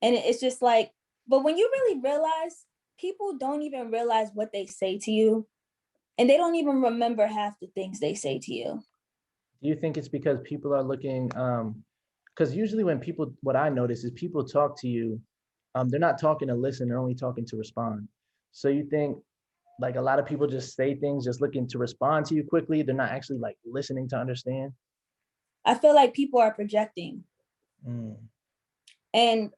and it's just like, but when you really realize, people don't even realize what they say to you, and they don't even remember half the things they say to you. Do you think it's because people are looking, because usually what I notice is people talk to you, they're not talking to listen, they're only talking to respond. So you think, like, a lot of people just say things just looking to respond to you quickly, they're not actually like listening to understand? I feel like people are projecting. And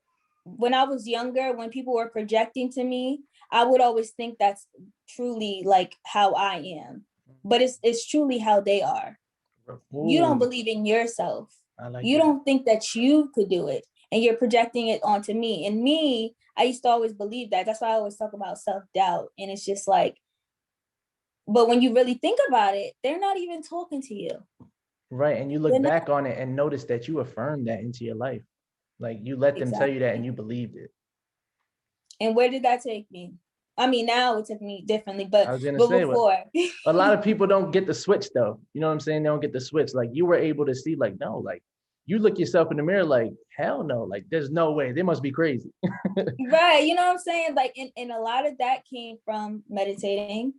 when I was younger, when people were projecting to me, I would always think that's truly like how I am. But it's truly how they are. Ooh, you don't believe in yourself. You that. don't think that you could do it. And you're projecting it onto me. And me, I used to always believe that. That's why I always talk about self-doubt. And it's just like, but when you really think about it, they're not even talking to you. Right. And you look back on it and notice that you affirmed that into your life. Like you let them tell you that and you believed it. And where did that take me? I mean, now it took me differently, but I was gonna say, before. A lot of people don't get the switch though. You know what I'm saying? They don't get the switch. Like you were able to see, like, no, like you look yourself in the mirror, like, hell no, like there's no way. They must be crazy. Right. You know what I'm saying? Like, and a lot of that came from meditating,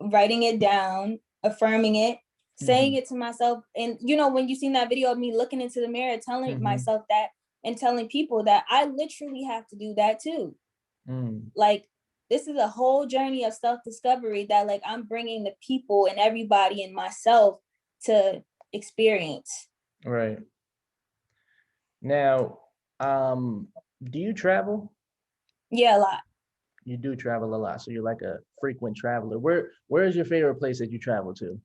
writing it down, affirming it, saying it to myself. And you know, when you seen that video of me looking into the mirror, telling myself that and telling people that, I literally have to do that too. Like, this is a whole journey of self-discovery that like I'm bringing the people and everybody and myself to experience. Right. Now, do you travel? Yeah, a lot. You do travel a lot, so you're like a frequent traveler. Where is your favorite place that you travel to?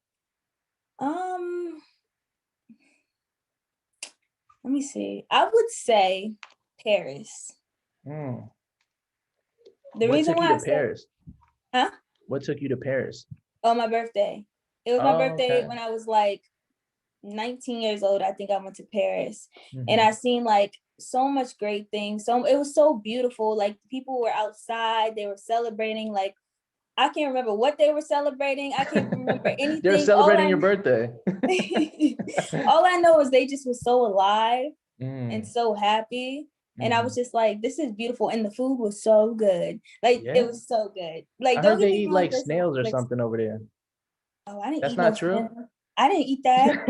Let me see. I would say Paris. The What reason took you why to I said, Paris? huh? What took you to Paris? Oh, my birthday. It was my birthday Okay. when I was like 19 years old. I think I went to Paris and I seen like so much great things. So it was so beautiful. Like people were outside, they were celebrating. Like I can't remember what they were celebrating. I can't remember anything. They're celebrating your birthday. All I know is they just were so alive and so happy. And I was just like, this is beautiful. And the food was so good. Like, it was so good. Like, I don't heard get they me eat wrong. like snails or something over there. Oh, I didn't That's eat not no true. snail. I didn't eat that.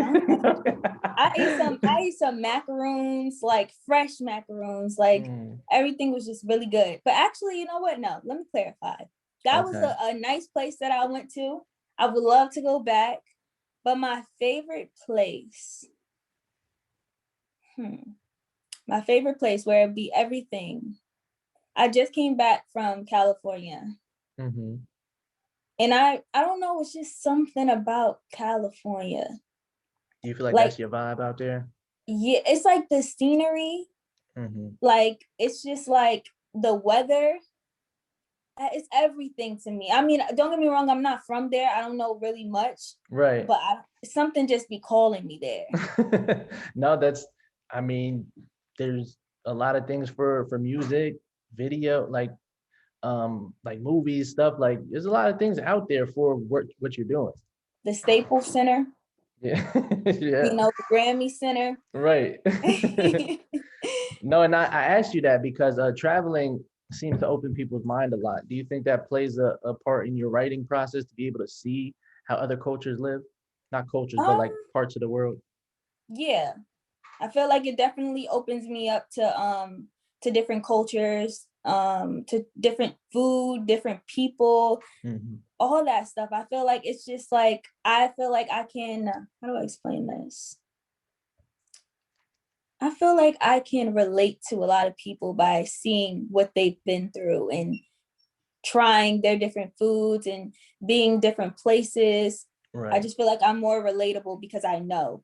I ate some macaroons, like fresh macaroons. Like everything was just really good. But actually, you know what? No, let me clarify. That was a nice place that I went to. I would love to go back. But my favorite place, my favorite place where it'd be everything. I just came back from California. And I don't know, it's just something about California. Do you feel like that's your vibe out there? Yeah, it's like the scenery. Like, it's just like the weather. It's everything to me. I mean, don't get me wrong, I'm not from there. I don't know really much. Right. But something just be calling me there. No, I mean, there's a lot of things for music, video, like movies, stuff. Like there's a lot of things out there for what you're doing. The Staples Center. Yeah. You know, the Grammy Center. Right. No, and I asked you that because traveling seems to open people's mind a lot. Do you think that plays a part in your writing process to be able to see how other cultures live? Not cultures, but like parts of the world. Yeah. I feel like it definitely opens me up to different cultures, to different food, different people, all that stuff. I feel like it's just like, I feel like I can, how do I explain this? I feel like I can relate to a lot of people by seeing what they've been through and trying their different foods and being different places. Right. I just feel like I'm more relatable because I know.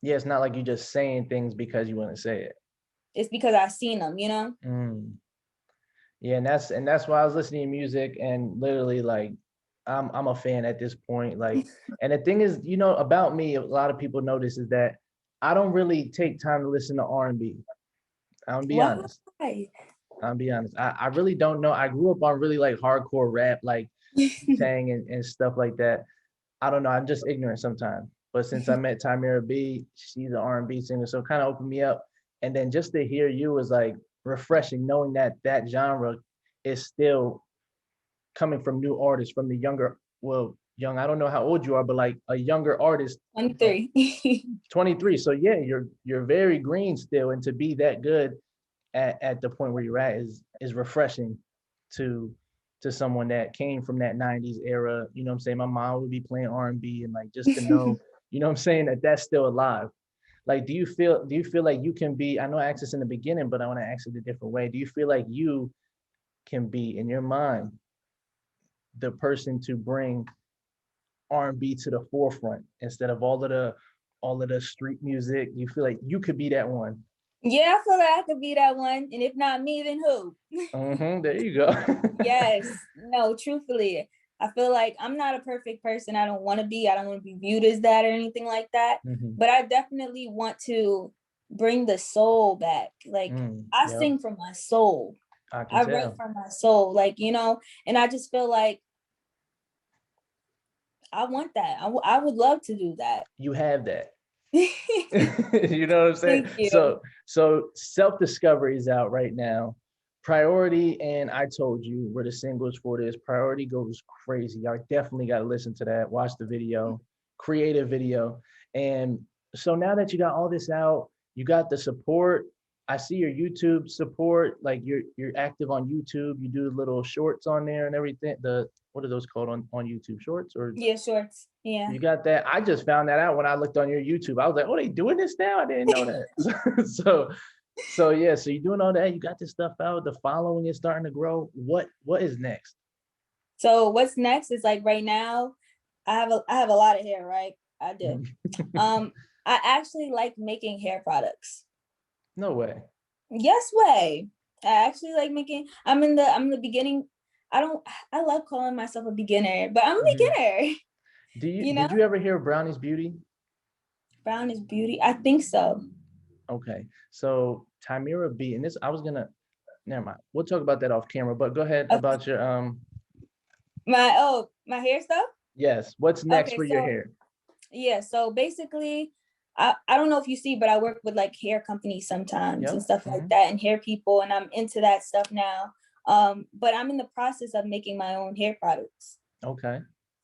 Yeah, it's not like you just saying things because you want to say it. It's because I've seen them, you know? Yeah, and that's why I was listening to music and literally like I'm a fan at this point. Like, and the thing is, you know, about me, a lot of people notice is that I don't really take time to listen to R&B. I'll be honest. I'll be honest. I really don't know. I grew up on really like hardcore rap, like Tang and stuff like that. I don't know. I'm just ignorant sometimes. But since I met Tamira B, she's an R&B singer, so it kind of opened me up. And then just to hear you was like refreshing, knowing that that genre is still coming from new artists, from the younger, young. I don't know how old you are, but like a younger artist. 23. 23. So yeah, you're very green still, and to be that good at the point where you're at is refreshing to someone that came from that 90s era. You know what I'm saying? My mom would be playing R&B and like just to know, you know what I'm saying, that that's still alive. Like, do you feel like you can be, I know I asked this in the beginning, but I want to ask it a different way. Do you feel like you can be, in your mind, the person to bring R&B to the forefront instead of all of the street music? You feel like you could be that one? Yeah, I feel like I could be that one. And if not me, then who? There you go. Yes. No, truthfully, I feel like I'm not a perfect person. I don't want to be. I don't want to be viewed as that or anything like that. But I definitely want to bring the soul back. Like, I sing from my soul. I write from my soul. Like, you know, and I just feel like I want that. I would love to do that. You have that. You know what I'm saying? Thank you. So self-discovery is out right now. Priority and I Told You were the singles for this. Priority goes crazy. Y'all definitely got to listen to that. Watch the video, creative video. And so now that you got all this out, you got the support. I see your YouTube support. Like you're active on YouTube. You do little shorts on there and everything. What are those called on YouTube? Shorts or Yeah, shorts. Yeah. you got that? I just found that out when I looked on your YouTube. I was like, oh, they doing this now? I didn't know that. So yeah, so you're doing all that. You got this stuff out. The following is starting to grow. What is next? So what's next is like right now, I have a lot of hair, right? I do. I actually like making hair products. No way. Yes way. I actually like making, I'm in the beginning. I love calling myself a beginner, but I'm a beginner. Did you ever hear Brownie's Beauty? Brown is Beauty? I think so. Okay. So Tamira B, and this never mind. We'll talk about that off camera, but go ahead about your my hair stuff? Yes. What's next for your hair? Yeah, so basically I don't know if you see, but I work with like hair companies sometimes and stuff like that, and hair people, and I'm into that stuff now. But I'm in the process of making my own hair products. Okay.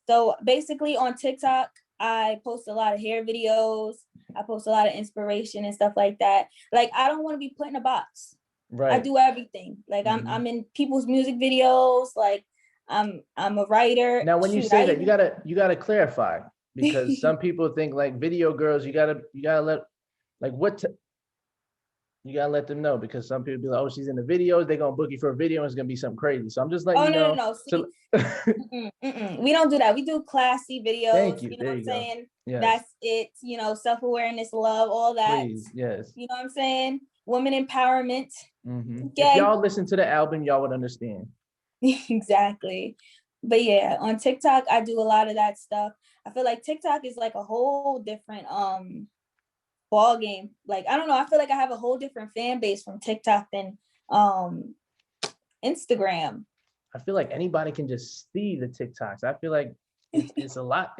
So basically on TikTok, I post a lot of hair videos. I post a lot of inspiration and stuff like that. Like, I don't want to be put in a box. Right. I do everything. Like I'm in people's music videos. Like I'm a writer. Now, when you say that, you gotta clarify, because some people think like video girls, you gotta let like you gotta let them know, because some people be like, oh, she's in the videos, they're gonna book you for a video and it's gonna be something crazy. So I'm just letting you know. No. See, we don't do that. We do classy videos. Thank you. You know there what I'm you saying? Yes. That's it. You know, self-awareness, love, all that. Please, yes. You know what I'm saying? Woman empowerment. If y'all listen to the album, y'all would understand. Exactly. But yeah, on TikTok, I do a lot of that stuff. I feel like TikTok is like a whole different ball game. Like, I don't know, I feel like I have a whole different fan base from TikTok than Instagram. I feel like anybody can just see the TikToks. I feel like it's a lot.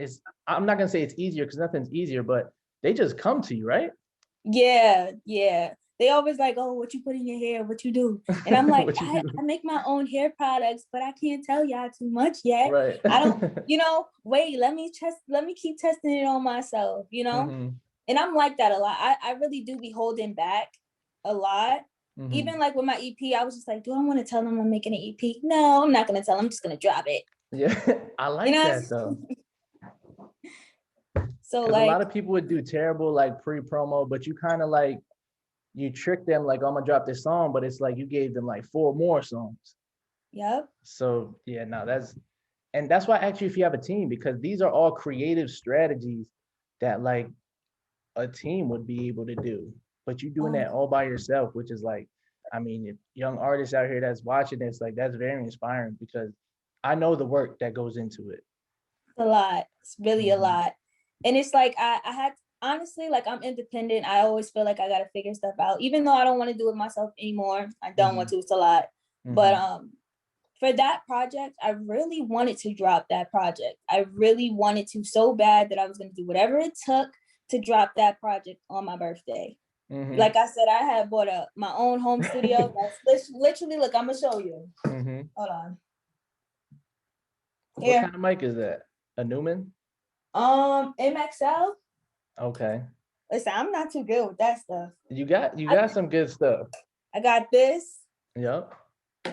I'm not gonna say it's easier, because nothing's easier, but they just come to you, right? Yeah. They always like, oh, what you put in your hair, what you do. And I'm like, I make my own hair products, but I can't tell y'all too much yet. Right. I don't, wait, let me keep testing it on myself, And I'm like that a lot. I really do be holding back a lot. Even like with my EP, I was just like, do I want to tell them I'm making an EP? No, I'm not going to tell them. I'm just going to drop it. Yeah, I like that though. So like, a lot of people would do terrible like pre-promo, but you kind of like, you trick them like, oh, I'm gonna drop this song, but it's like you gave them like 4 more songs. Yep. So yeah, no, that's why I asked you if you have a team, because these are all creative strategies that like a team would be able to do. But you're doing that all by yourself, which is like, I mean, if young artists out here that's watching this, like that's very inspiring, because I know the work that goes into it. A lot. It's really a lot. And it's like I had, honestly, like I'm independent. I always feel like I gotta figure stuff out, even though I don't want to do it myself anymore. I don't want to. It's a lot. But for that project, I really wanted to drop that project. I really wanted to so bad that I was gonna do whatever it took to drop that project on my birthday. Like I said, I had bought my own home studio. That's literally, look, I'm gonna show you. Hold on. What kind of mic is that? A Newman? MXL. Okay. Listen, I'm not too good with that stuff. You got some good stuff. I got this. Yep.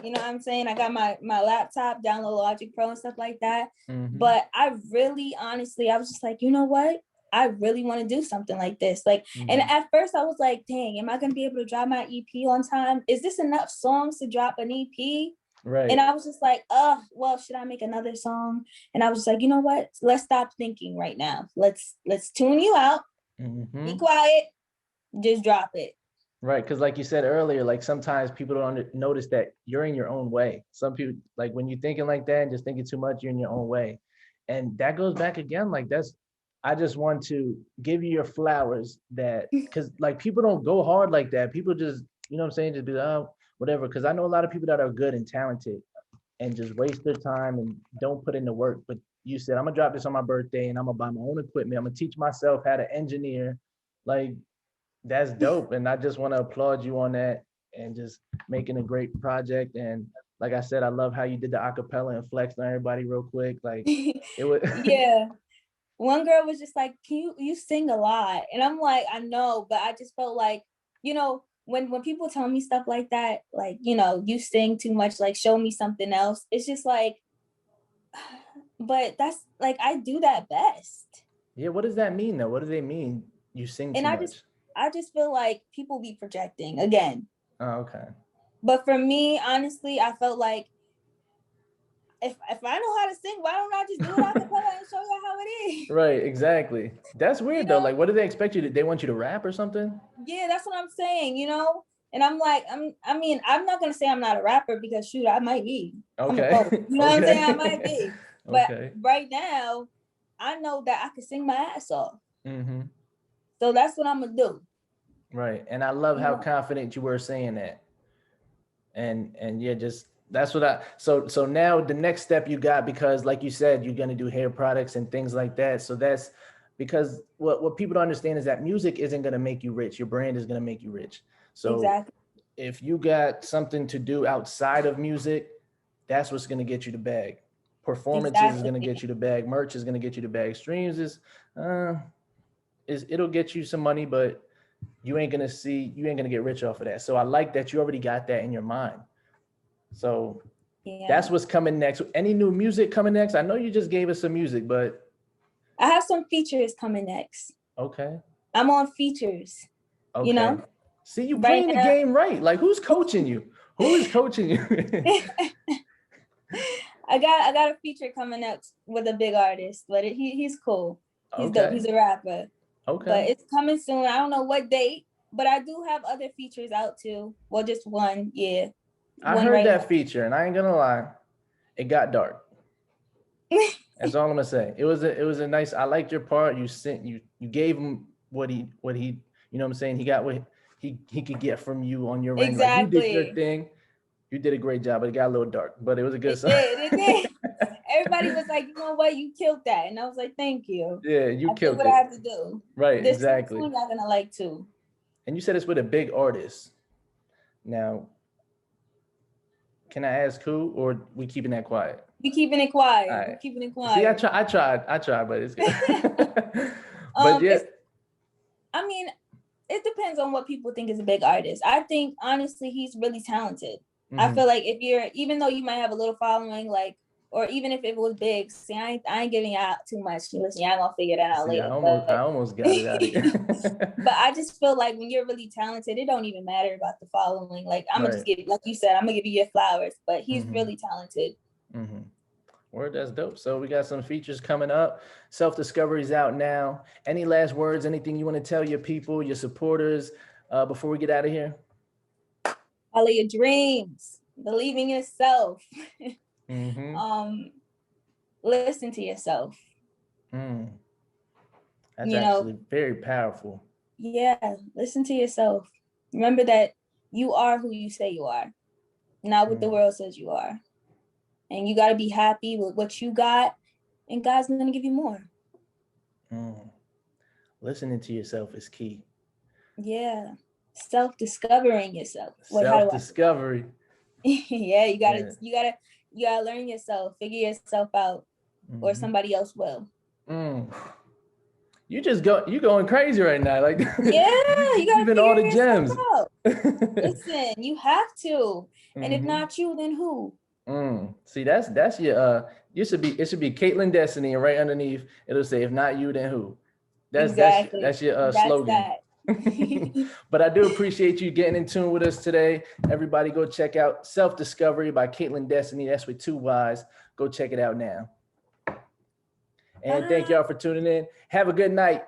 You know what I'm saying? I got my laptop, download Logic Pro and stuff like that. But I really, honestly, I was just like, you know what? I really want to do something like this. Like, and at first I was like, dang, am I going to be able to drop my EP on time? Is this enough songs to drop an EP? Right. And I was just like, oh, well, should I make another song? And I was just like, you know what? Let's stop thinking right now. Let's tune you out. Be quiet. Just drop it. Right, because like you said earlier, like sometimes people don't notice that you're in your own way. Some people, like when you're thinking like that and just thinking too much, you're in your own way. And that goes back again, like I just want to give you your flowers that, because like people don't go hard like that. People just, you know what I'm saying, just be like, oh, whatever. Because I know a lot of people that are good and talented and just waste their time and don't put in the work. But you said, I'm gonna drop this on my birthday and I'm gonna buy my own equipment. I'm gonna teach myself how to engineer. Like, that's dope. And I just want to applaud you on that and just making a great project. And like I said, I love how you did the acapella and flexed on everybody real quick. Like it was yeah. One girl was just like, can you sing a lot? And I'm like, I know, but I just felt like, you know, when people tell me stuff like that, like, you know, you sing too much, like show me something else. It's just like, but that's like, I do that best. Yeah. What does that mean though? What do they mean? You sing too much? I just feel like people be projecting again. Oh, okay. But for me, honestly, I felt like if I know how to sing, why don't I just do it a cappella and show you how it is? Right, exactly. That's weird though. Like, what do they expect you to? They want you to rap or something? Yeah, that's what I'm saying. You know, and I'm like, I mean, I'm not gonna say I'm not a rapper because shoot, I might be. Okay. You know what I'm saying? I might be. But okay. Right now, I know that I can sing my ass off. So that's what I'm gonna do. Right. And I love how confident you were saying that. And yeah, just that's what so now the next step you got, because like you said, you're gonna do hair products and things like that. So that's because what people don't understand is that music isn't gonna make you rich. Your brand is gonna make you rich. So exactly. If you got something to do outside of music, that's what's gonna get you the bag. Performances is gonna get you the bag. Merch is gonna get you the bag. Streams it'll get you some money, but you ain't gonna get rich off of that. So I like that you already got that in your mind. So that's what's coming next. Any new music coming next? I know you just gave us some music, but I have some features coming next. Okay. I'm on features. Okay. You know? See, you playing the game right. Like, who's coaching you? Who is coaching you? I got a feature coming up with a big artist, but he's cool. He's dope. He's a rapper. Okay. But it's coming soon. I don't know what date, but I do have other features out too. Well, just one, yeah. I heard that feature, and I ain't gonna lie, it got dark. That's all I'm gonna say. It was a nice. I liked your part. You gave him what he you know what I'm saying. He got what he could get from you on your end. Like, you did your thing. You did a great job, but it got a little dark. But it was a good song. It did. Everybody was like, you know what, you killed that, and I was like, thank you. Yeah, you killed what I have to do. Right, exactly. This one y'all gonna like too. And you said it's with a big artist. Now, can I ask who, or we keeping that quiet? We keeping it quiet. Right. We keeping it quiet. See, I tried, but it's good. But yeah. I mean, it depends on what people think is a big artist. I think honestly, he's really talented. I feel like even though you might have a little following, like, or even if it was big, see, I ain't giving you out too much. Listen, y'all gonna figure that out later. I almost got it out of here. But I just feel like when you're really talented, it don't even matter about the following. Like, I'm gonna just give, like you said, I'm gonna give you your flowers. But he's really talented. Word, that's dope. So we got some features coming up. Self-discovery's out now. Any last words? Anything you want to tell your people, your supporters, before we get out of here? Follow your dreams. Believe in yourself. Listen to yourself. That's actually very powerful. Yeah, listen to yourself. Remember that you are who you say you are, not what the world says you are. And you got to be happy with what you got, and God's going to give you more. Listening to yourself is key. Yeah. Self-discovering yourself. Self-discovery. Yeah, you gotta learn yourself, figure yourself out, or somebody else will. You going crazy right now. Like, yeah, you gotta figure all the gems out. Listen, you have to. And if not you, then who? See, that's your it should be KaitlynDestinyy, and right underneath it'll say, if not you, then who? That's your slogan. But I do appreciate you getting in tune with us today. Everybody go check out Self-Discovery by KaitlynDestinyy. That's with 2 Y's. Go check it out now. And thank y'all for tuning in. Have a good night.